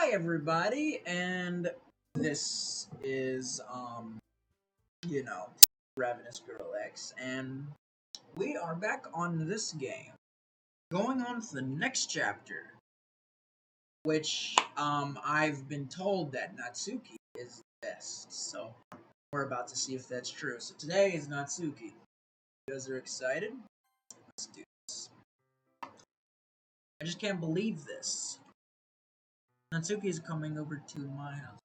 Hi everybody, and this is you know, Ravenous Girl X, and we are back on this game, going on to the next chapter, which I've been told that Natsuki is the best, so we're about to see if that's true. So today is Natsuki. You guys are excited? Let's do this. I just can't believe this. Natsuki is coming over to my house.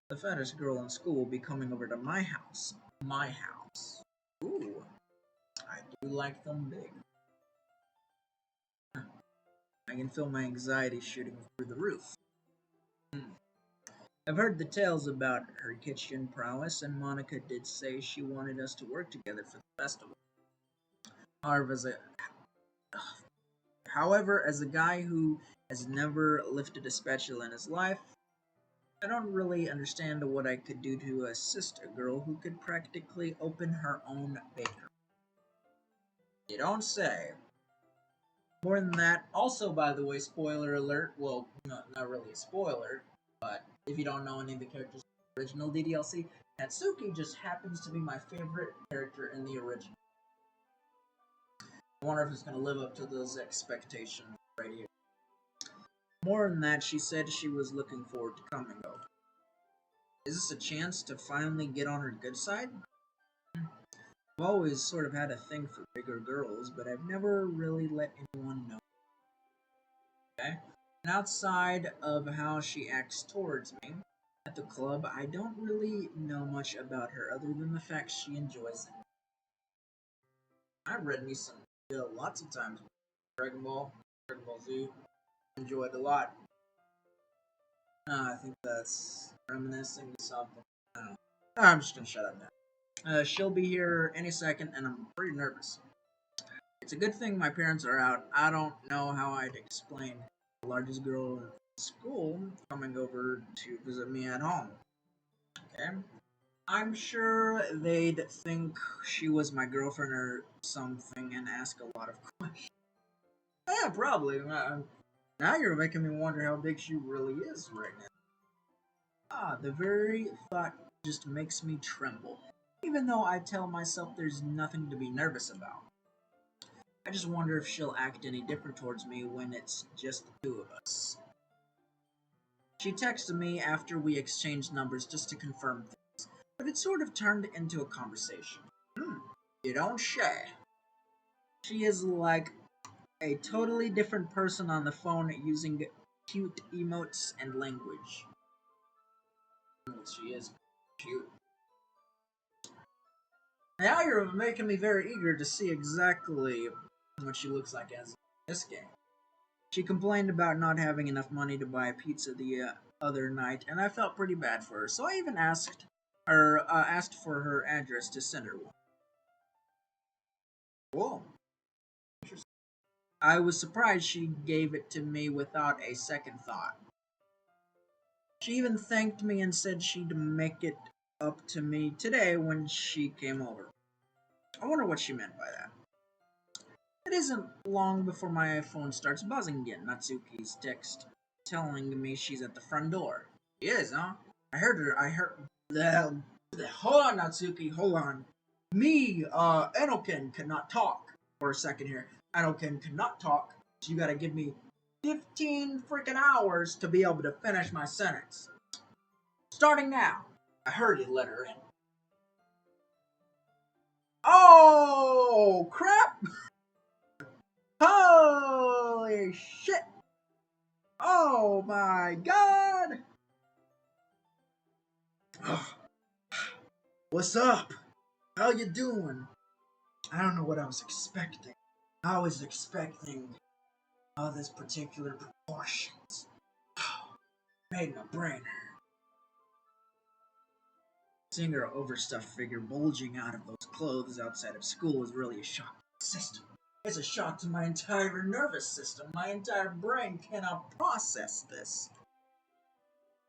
The fattest girl in school will be coming over to my house. My house. Ooh, I do like them big. I can feel my anxiety shooting through the roof. I've heard the tales about her kitchen prowess, and Monica did say she wanted us to work together for the festival. However, as a guy who has never lifted a spatula in his life, I don't really understand what I could do to assist a girl who could practically open her own bakery. You don't say. More than that, also, by the way, spoiler alert, well, not really a spoiler, but if you don't know any of the characters in the original DDLC, Natsuki just happens to be my favorite character in the original. I wonder if it's going to live up to those expectations right here. More than that, she said she was looking forward to coming over. Is this a chance to finally get on her good side? I've always sort of had a thing for bigger girls, but I've never really let anyone know. Okay? And outside of how she acts towards me at the club, I don't really know much about her other than the fact she enjoys it. I've read me some lots of times. Dragon Ball Z, enjoyed a lot. I think that's reminiscing to something. I don't know. I'm just gonna shut up now. She'll be here any second, and I'm pretty nervous. It's a good thing my parents are out. I don't know how I'd explain the largest girl in school coming over to visit me at home. Okay? I'm sure they'd think she was my girlfriend or something and ask a lot of questions. Yeah, probably. Now you're making me wonder how big she really is right now. The very thought just makes me tremble. Even though I tell myself there's nothing to be nervous about. I just wonder if she'll act any different towards me when it's just the two of us. She texted me after we exchanged numbers just to confirm things, but it sort of turned into a conversation. You don't say. She is like a totally different person on the phone using cute emotes and language. She is cute. Now you're making me very eager to see exactly what she looks like as in this game. She complained about not having enough money to buy a pizza the other night, and I felt pretty bad for her, so I even asked for her address to send her one. Whoa. Interesting. I was surprised she gave it to me without a second thought. She even thanked me and said she'd make it up to me today when she came over. I wonder what she meant by that. It isn't long before my phone starts buzzing again. Natsuki's text telling me she's at the front door. She is, huh? I heard her. Hold on, Natsuki. Hold on. Me, Enokin cannot talk. For a second here. Enokin cannot talk. So you gotta give me 15 freaking hours to be able to finish my sentence. Starting now. I heard you let her in. Oh, crap! Holy shit! Oh my god! What's up? How you doing? I don't know what I was expecting. I was expecting this particular proportions. Made my brain hurt. Seeing her overstuffed figure bulging out of those clothes outside of school is really a shock to the system. It's a shock to my entire nervous system. My entire brain cannot process this.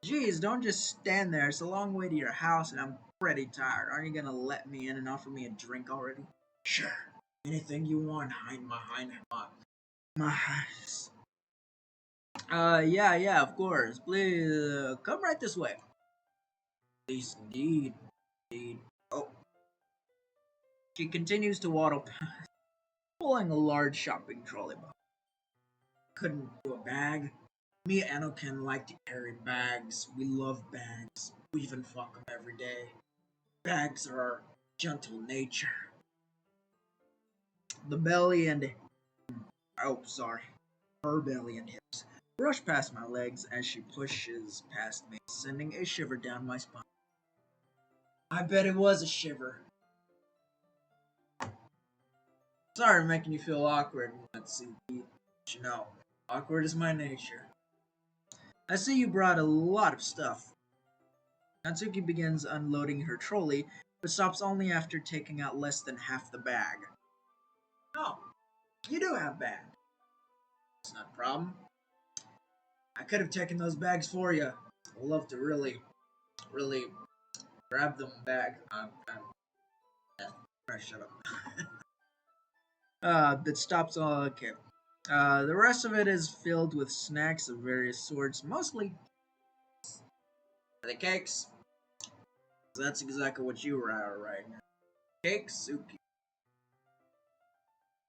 Geez, don't just stand there. It's a long way to your house and I'm pretty tired. Aren't you gonna let me in and offer me a drink already? Sure. Anything you want, Yeah, of course. Please, come right this way. Please, indeed. Oh, she continues to waddle past, pulling a large shopping trolley box. Couldn't do a bag. Me and Anakin like to carry bags. We love bags. We even fuck them every day. Bags are our gentle nature. The belly and oh, sorry, her belly and hips brush past my legs as she pushes past me, sending a shiver down my spine. I bet it was a shiver. Sorry, making you feel awkward, Natsuki. But you know, awkward is my nature. I see you brought a lot of stuff. Natsuki begins unloading her trolley, but stops only after taking out less than half the bag. Oh, you do have bag. It's not a problem. I could have taken those bags for you. I'd love to really grab them back. Shut up. That stops. Okay. The rest of it is filled with snacks of various sorts, mostly the cakes. So that's exactly what you were at right now. Cakes, soup.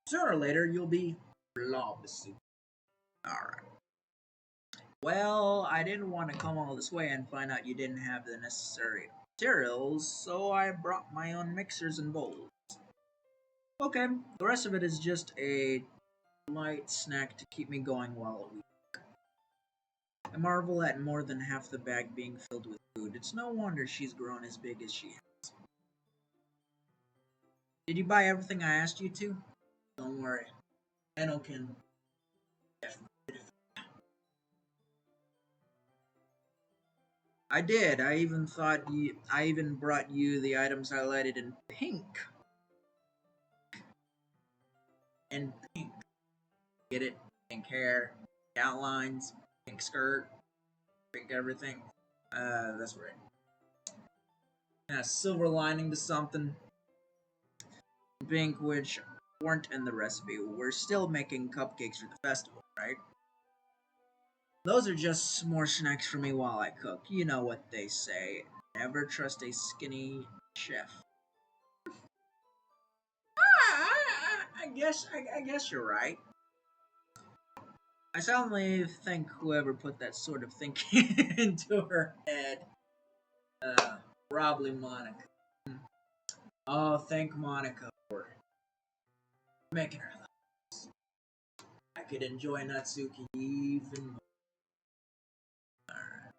Sooner or later, you'll be blob soup. Alright. Well, I didn't want to come all this way and find out you didn't have the necessary materials, so I brought my own mixers and bowls. Okay, the rest of it is just a light snack to keep me going while we work. I marvel at more than half the bag being filled with food. It's no wonder she's grown as big as she has. Did you buy everything I asked you to? Don't worry. Eno can definitely. I did. I even brought you the items highlighted in pink. In pink. Get it? Pink hair, outlines, pink skirt, pink everything. That's right. And a silver lining to something. Pink, which weren't in the recipe. We're still making cupcakes for the festival, right? Those are just more snacks for me while I cook. You know what they say. Never trust a skinny chef. I guess you're right. I soundly think whoever put that sort of thinking into her head, probably Monica. Oh, thank Monica for making her laugh. I could enjoy Natsuki even more. Alright.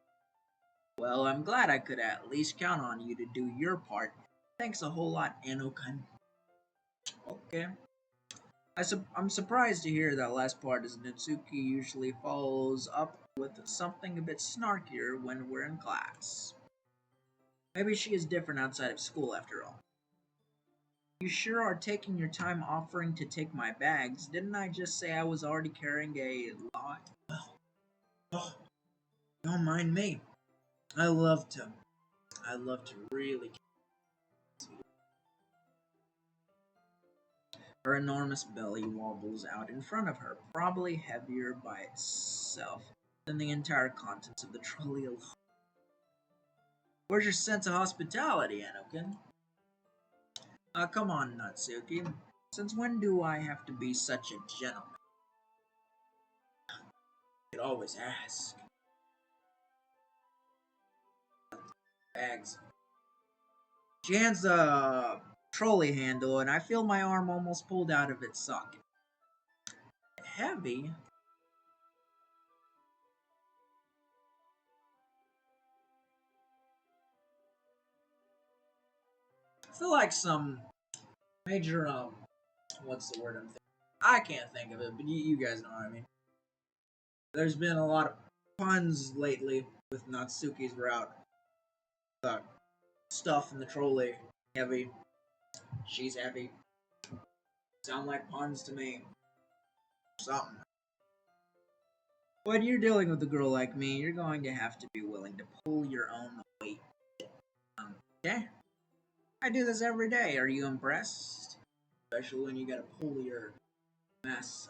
Well, I'm glad I could at least count on you to do your part. Thanks a whole lot, Enokan. Okay. I'm surprised to hear that last part, as Natsuki usually follows up with something a bit snarkier when we're in class. Maybe she is different outside of school after all. You sure are taking your time offering to take my bags. Didn't I just say I was already carrying a lot? Oh, don't mind me. I love to. I love to really. Her enormous belly wobbles out in front of her, probably heavier by itself than the entire contents of the trolley alone. Where's your sense of hospitality, Anakin? Come on, Natsuki. Since when do I have to be such a gentleman? You could always ask. Bags. She hands the trolley handle, and I feel my arm almost pulled out of its socket. Heavy? I feel like some major, what's the word I'm thinking? I can't think of it, but you guys know what I mean. There's been a lot of puns lately with Natsuki's route. The stuff in the trolley, heavy. She's heavy. Sound like puns to me. Something. When you're dealing with a girl like me, you're going to have to be willing to pull your own weight. Okay? I do this every day. Are you impressed? Especially when you gotta pull your mess.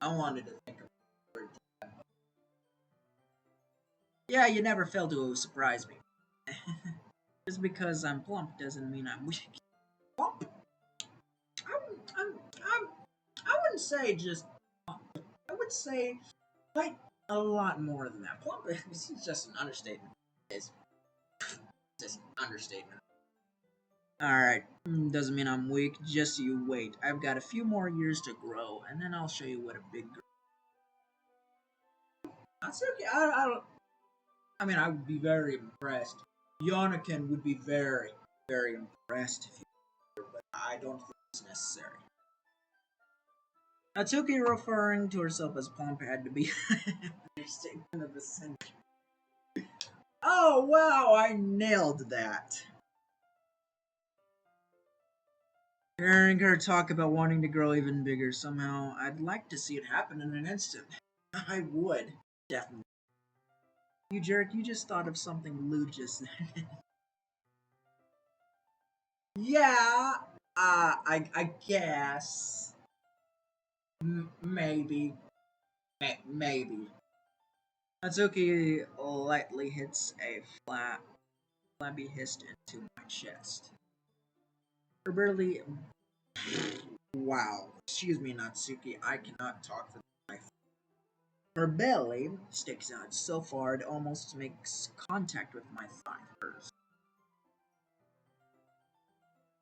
I wanted to think of a word. Yeah, you never fail to surprise me. Just because I'm plump doesn't mean I'm weak. Plump? I'm, I'm, I wouldn't say just plump. I would say quite a lot more than that. Plump is just an understatement. It's just an understatement. Alright, doesn't mean I'm weak, just you wait. I've got a few more years to grow, and then I'll show you what a big girl. Natsuki, I don't. I mean, I would be very impressed. Yonakin would be very, very impressed if you were, but I don't think it's necessary. Natsuki, referring to herself as plump, had to be an understatement of the century. Oh, wow, I nailed that. Hearing her talk about wanting to grow even bigger, somehow, I'd like to see it happen in an instant. I would, definitely. You jerk, you just thought of something lewd just then. Yeah, I guess. Maybe. Maybe. Natsuki lightly hits a flabby hiss into my chest. Her barely. Wow. Excuse me, Natsuki. I cannot talk for life. Her belly sticks out so far it almost makes contact with my thigh first.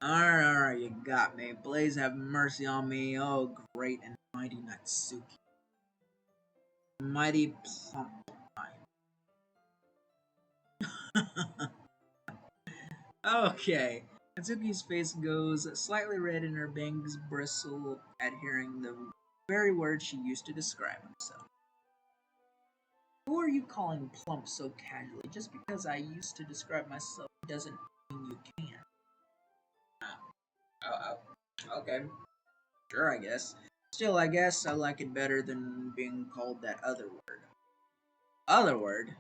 Alright, you got me. Please have mercy on me. Oh, great and mighty Natsuki. Mighty plump. Okay. Natsuki's face goes slightly red and her bangs bristle at hearing the very word she used to describe herself. Who are you calling plump so casually? Just because I used to describe myself doesn't mean you can. Okay. Sure, I guess. Still, I guess I like it better than being called that other word. Other word?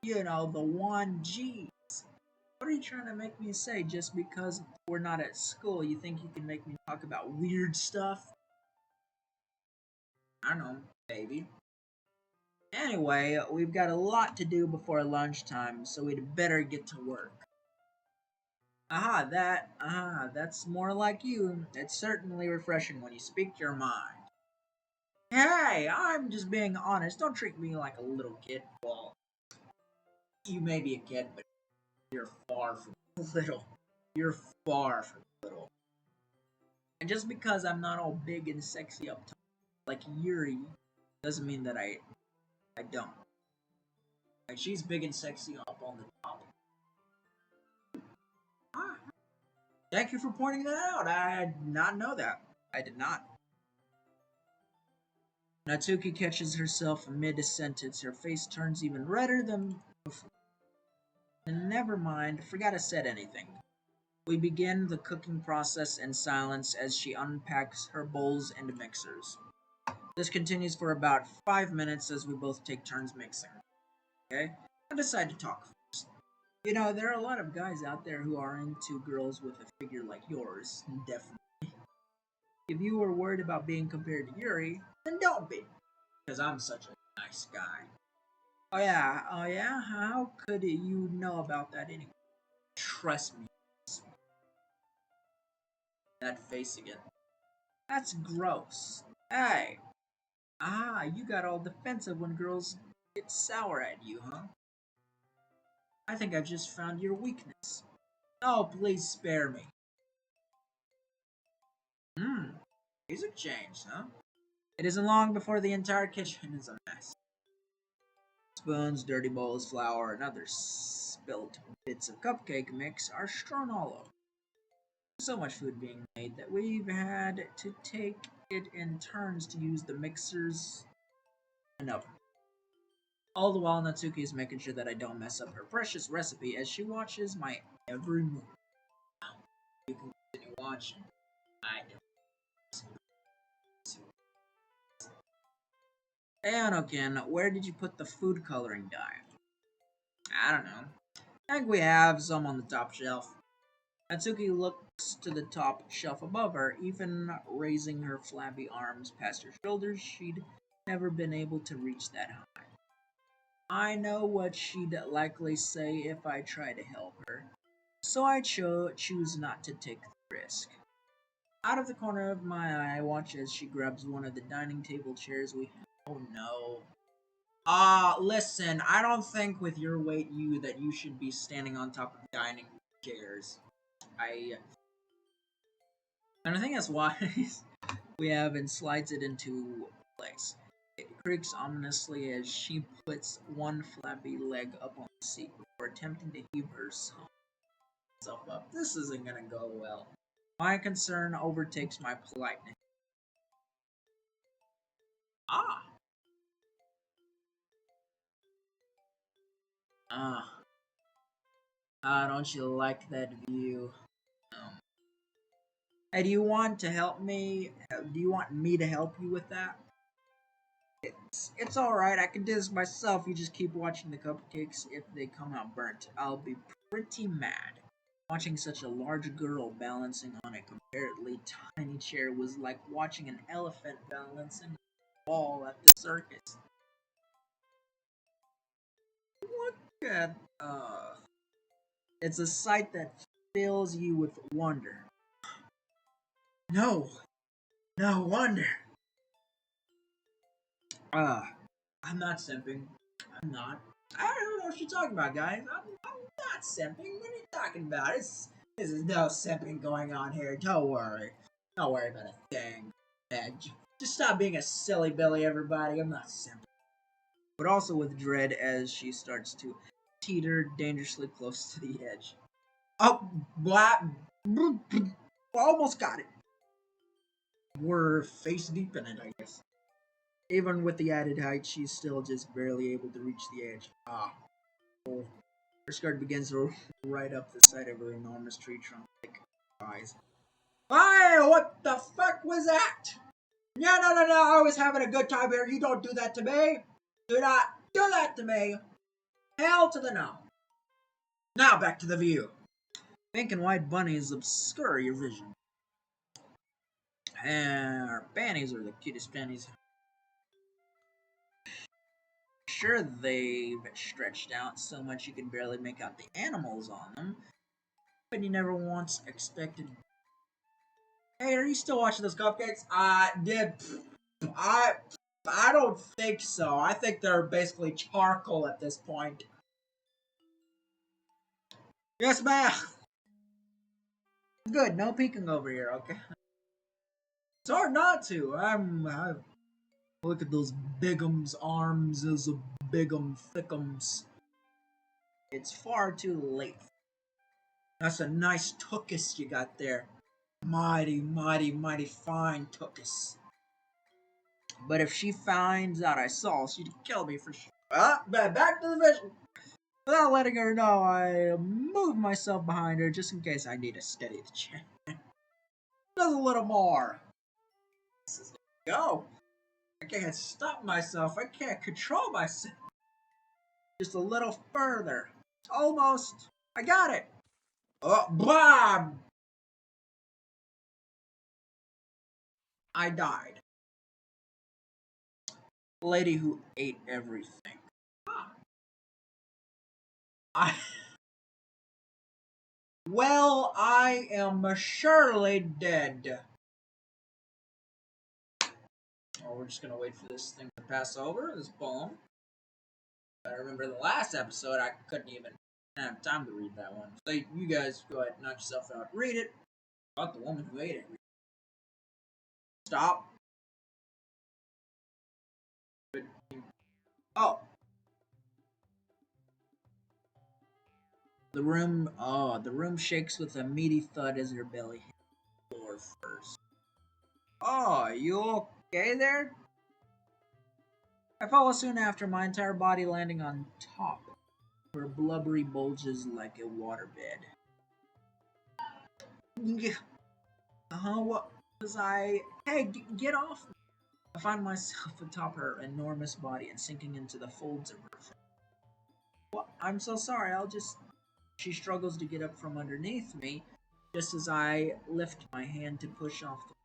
You know, the one G. What are you trying to make me say? Just because we're not at school, you think you can make me talk about weird stuff? I don't know, baby. Anyway, we've got a lot to do before lunchtime, so we'd better get to work. That's more like you. It's certainly refreshing when you speak your mind. Hey, I'm just being honest. Don't treat me like a little kid. Well, you may be a kid, but you're far from little. You're far from little. And just because I'm not all big and sexy up top like Yuri, doesn't mean that I don't. Like she's big and sexy up on the top. Ah, thank you for pointing that out. I did not know that. I did not. Natsuki catches herself mid-sentence. Her face turns even redder than before. Never mind, forgot I said anything. We begin the cooking process in silence as she unpacks her bowls and mixers. This continues for about 5 minutes as we both take turns mixing. Okay? I decide to talk first. You know, there are a lot of guys out there who are into girls with a figure like yours. Definitely. If you were worried about being compared to Yuri, then don't be. Because I'm such a nice guy. Oh yeah? How could you know about that anyway? Trust me. That face again. That's gross. Hey. You got all defensive when girls get sour at you, huh? I think I've just found your weakness. Oh, please spare me. Music change, huh? It isn't long before the entire kitchen is a mess. Spoons, dirty bowls, flour, and other spilt bits of cupcake mix are strewn all over. So much food being made that we've had to take it in turns to use the mixers and oven. All the while, Natsuki is making sure that I don't mess up her precious recipe as she watches my every move. You can continue watching. I don't. Hey, Anokin, where did you put the food coloring dye? I don't know. I think we have some on the top shelf. Natsuki looks to the top shelf above her, even raising her flabby arms past her shoulders. She'd never been able to reach that high. I know what she'd likely say if I try to help her, so I choose not to take the risk. Out of the corner of my eye, I watch as she grabs one of the dining table chairs we have. Oh no. Listen, I don't think with your weight that you should be standing on top of dining chairs. And I think that's why we have and slides it into place. It creaks ominously as she puts one flabby leg up on the seat before attempting to heave herself up. This isn't gonna go well. My concern overtakes my politeness. Ah! Ah. Don't you like that view? Um, Hey, do you want to help me? Do you want me to help you with that? It's alright, I can do this myself. You just keep watching the cupcakes. If they come out burnt, I'll be pretty mad. Watching such a large girl balancing on a comparatively tiny chair was like watching an elephant balancing a ball at the circus. Look at, it's a sight that fills you with wonder. No, no wonder. Uh, I'm not simping. I'm not. I don't know what you're talking about, guys. I'm not simping. What are you talking about? This is no simping going on here. Don't worry. Don't worry about a thing. Just stop being a silly Billy, everybody. I'm not simping. But also with dread as she starts to teeter dangerously close to the edge. Oh, black. Almost got it. We're face deep in it, I guess. Even with the added height, she's still just barely able to reach the edge. Ah. Oh. Her skirt begins to right up the side of her enormous tree trunk like eyes. Hey, what the fuck was that? Yeah, no, I was having a good time here. You don't do that to me. Do not do that to me. Hell to the no. Now back to the view. Pink and white bunnies obscure your vision. And her panties are the cutest panties. Sure, they've stretched out so much you can barely make out the animals on them, but you never once expected. Hey, are you still watching those cupcakes? I I don't think so. I think they're basically charcoal at this point. Yes, ma'am. Good, no peeking over here, okay? It's hard not to. I look at those bigums arms, those bigum thickums. It's far too late. That's a nice tuchus you got there. Mighty fine tuchus. But if she finds out I saw, she'd kill me for sure. Back to the vision. Without letting her know, I move myself behind her just in case I need to steady the chair. Just a little more. Go. I can't stop myself. I can't control myself. Just a little further. Almost. I got it. Oh, Bob! I died. Lady who ate everything. I. Well, I am surely dead. Oh, we're just gonna wait for this thing to pass over, this poem. I remember the last episode, I couldn't even have time to read that one. So you guys go ahead and knock yourself out. Read it. About the woman who ate it. Stop. Oh. The room shakes with a meaty thud as her belly hits the floor first. Oh, you okay there? I follow soon after, my entire body landing on top. Her blubbery bulges like a waterbed. What was I? Hey, get off me. I find myself atop her enormous body and sinking into the folds of her face. Well, I'm so sorry, I'll just. She struggles to get up from underneath me, Just as I lift my hand to push off the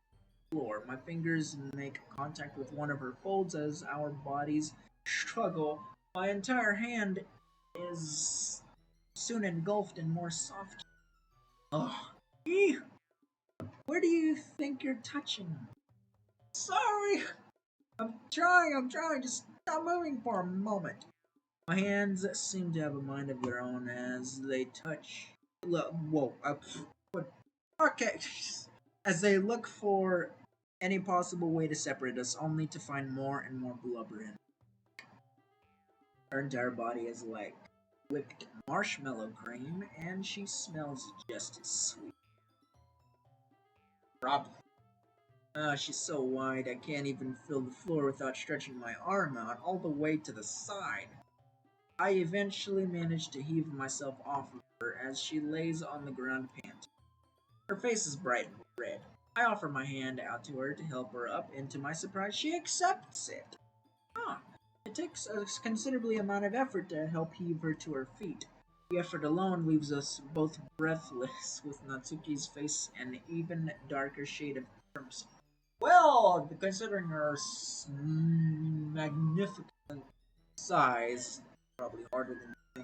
floor, my fingers make contact with one of her folds as our bodies struggle. My entire hand is soon engulfed in more soft. Ugh. Ew. Where do you think you're touching? Sorry. I'm trying. Just stop moving for a moment. My hands seem to have a mind of their own as they touch. Whoa. What? Okay. As they look for any possible way to separate us, only to find more and more blubber in. Her entire body is like whipped marshmallow cream, and she smells just as sweet. Probably. She's so wide I can't even feel the floor without stretching my arm out all the way to the side. I eventually manage to heave myself off of her as she lays on the ground panting. Her face is bright red. I offer my hand out to her to help her up, and to my surprise, she accepts it. Huh. It takes a considerably amount of effort to help heave her to her feet. The effort alone leaves us both breathless, with Natsuki's face an even darker shade of crimson. Well, considering her magnificent size, probably harder than you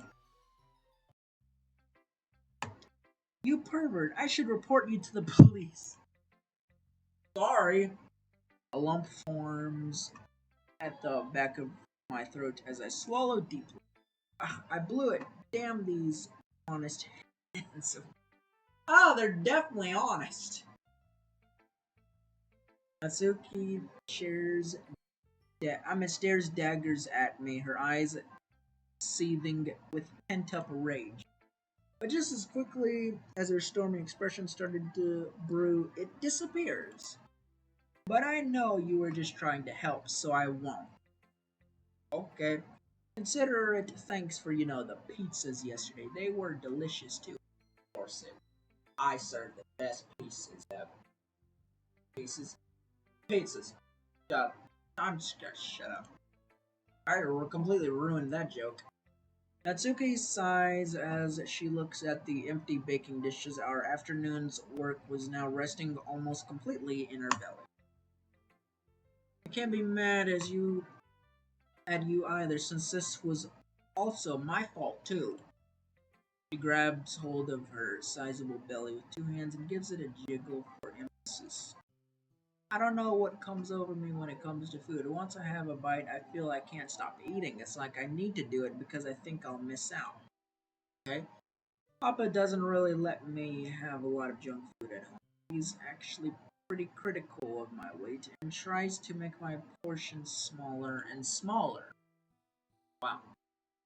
think. You pervert! I should report you to the police. Sorry. A lump forms at the back of my throat as I swallow deeply. I blew it. Damn these honest hands. Oh, they're definitely honest. Natsuki stares daggers at me, her eyes seething with pent-up rage. But just as quickly as her stormy expression started to brew, it disappears. But I know you were just trying to help, so I won't. Okay. Consider it thanks for, the pizzas yesterday. They were delicious too. Of course, I served the best pizzas ever. Pieces? Pizzas. I'm just gonna shut up. I completely ruined that joke. Natsuki sighs as she looks at the empty baking dishes. Our afternoon's work was now resting almost completely in her belly. I can't be mad at you either, since this was also my fault too. She grabs hold of her sizable belly with two hands and gives it a jiggle for emphasis. I don't know what comes over me when it comes to food. Once I have a bite, I feel I can't stop eating. It's like I need to do it because I think I'll miss out. Okay? Papa doesn't really let me have a lot of junk food at home. He's actually pretty critical of my weight and tries to make my portions smaller and smaller. Wow.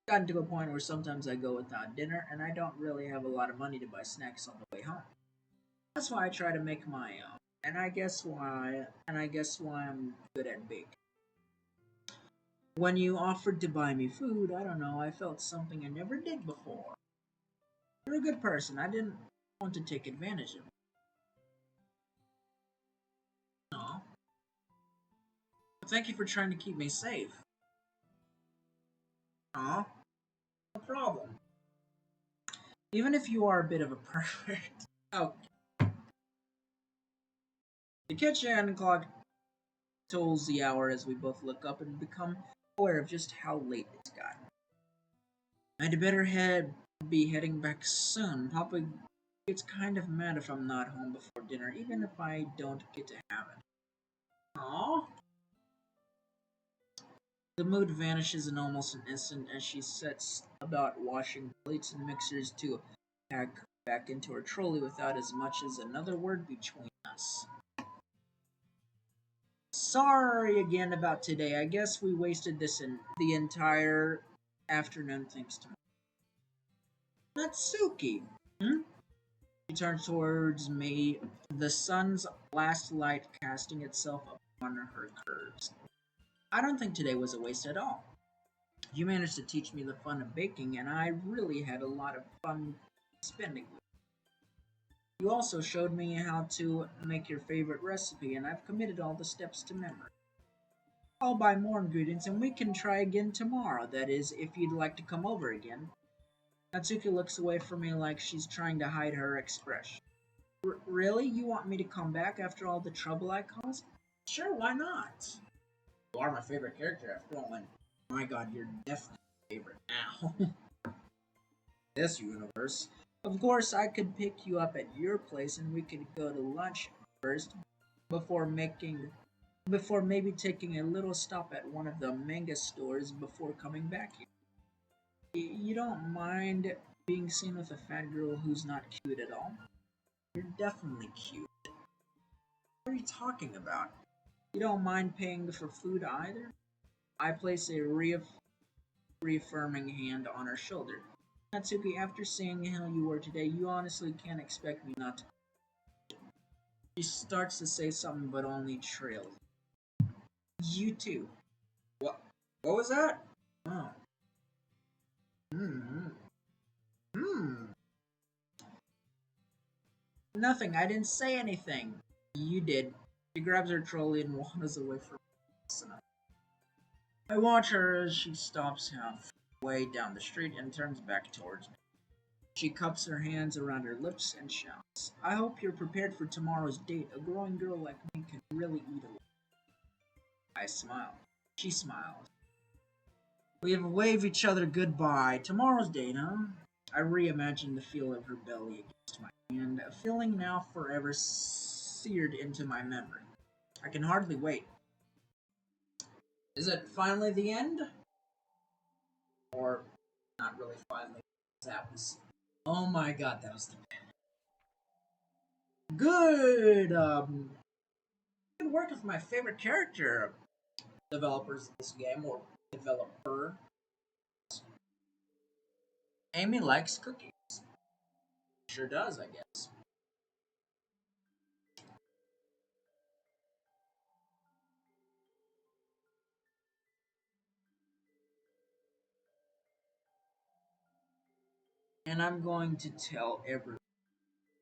Gotten to a point where sometimes I go without dinner and I don't really have a lot of money to buy snacks on the way home. That's why I try to make my own. And I guess why I'm good at baking. When you offered to buy me food, I don't know, I felt something I never did before. You're a good person. I didn't want to take advantage of you. No. Thank you for trying to keep me safe. Aw, no problem. Even if you are a bit of a pervert. Oh. The kitchen clock tolls the hour as we both look up and become aware of just how late it's gotten. I'd better be heading back soon. Papa gets kind of mad if I'm not home before dinner, even if I don't get to have it. Aww. The mood vanishes in almost an instant as she sets about washing plates and mixers to pack back into her trolley without as much as another word between us. Sorry again about today. I guess we wasted the entire afternoon thanks to Natsuki. Hmm? She turns towards me, the sun's last light casting itself upon her curves. I don't think today was a waste at all. You managed to teach me the fun of baking, and I really had a lot of fun spending with you. You also showed me how to make your favorite recipe, and I've committed all the steps to memory. I'll buy more ingredients, and we can try again tomorrow. That is, if you'd like to come over again. Natsuki looks away from me like she's trying to hide her expression. Really? You want me to come back after all the trouble I caused? Sure, why not? You are my favorite character after all, and my god, you're definitely my favorite now. This universe. Of course, I could pick you up at your place and we could go to lunch first before making before maybe taking a little stop at one of the manga stores before coming back here. You don't mind being seen with a fat girl who's not cute at all? You're definitely cute. What are you talking about? You don't mind paying for food either? I place a reaffirming hand on her shoulder. Natsuki, after seeing how you were today, you honestly can't expect me not to. She starts to say something but only trails. You too. What? What was that? Oh. Hmm. Hmm. Nothing. I didn't say anything. You did. She grabs her trolley and wanders away from us. I watch her as she stops halfway down the street and turns back towards me. She cups her hands around her lips and shouts, I hope you're prepared for tomorrow's date. A growing girl like me can really eat a lot. I smile. She smiles. We have waved each other goodbye. Tomorrow's date, huh? I reimagine the feel of her belly against my hand, a feeling now forever seared into my memory. I can hardly wait. Is it finally the end? Or not really finally? That was. Oh my god, that was the good. Good work with my favorite character developers of this game, or developer. Amy likes cookies. Sure does, I guess. And I'm going to tell everyone.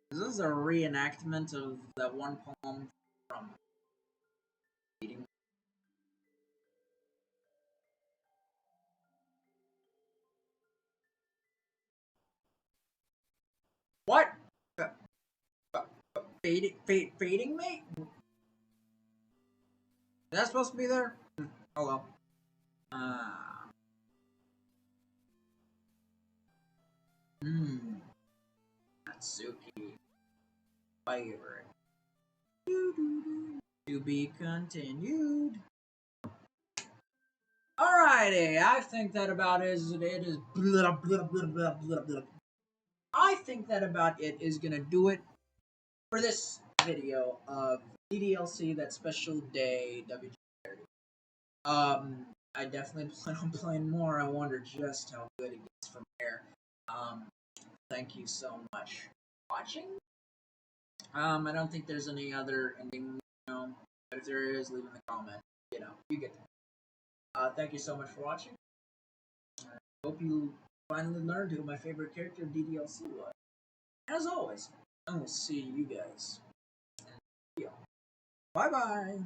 This is a reenactment of that one poem from Eating. What? Feeding me? Is that supposed to be there? Oh well. Ah. Mmm. Natsuki. Favorite. To be continued. Alrighty, I think that about it is blah, blah, blah, blah, blah, blah. I think that about it is gonna do it for this video of DDLC, that special day WG30. I definitely plan on playing more. I wonder just how good it gets from there. Um, thank you so much for watching. I don't think there's any other ending, but if there is, leave in the comment. You get it. Thank you so much for watching. I hope you finally learned who my favorite character of DDLC was. As always, I will see you guys. Bye bye.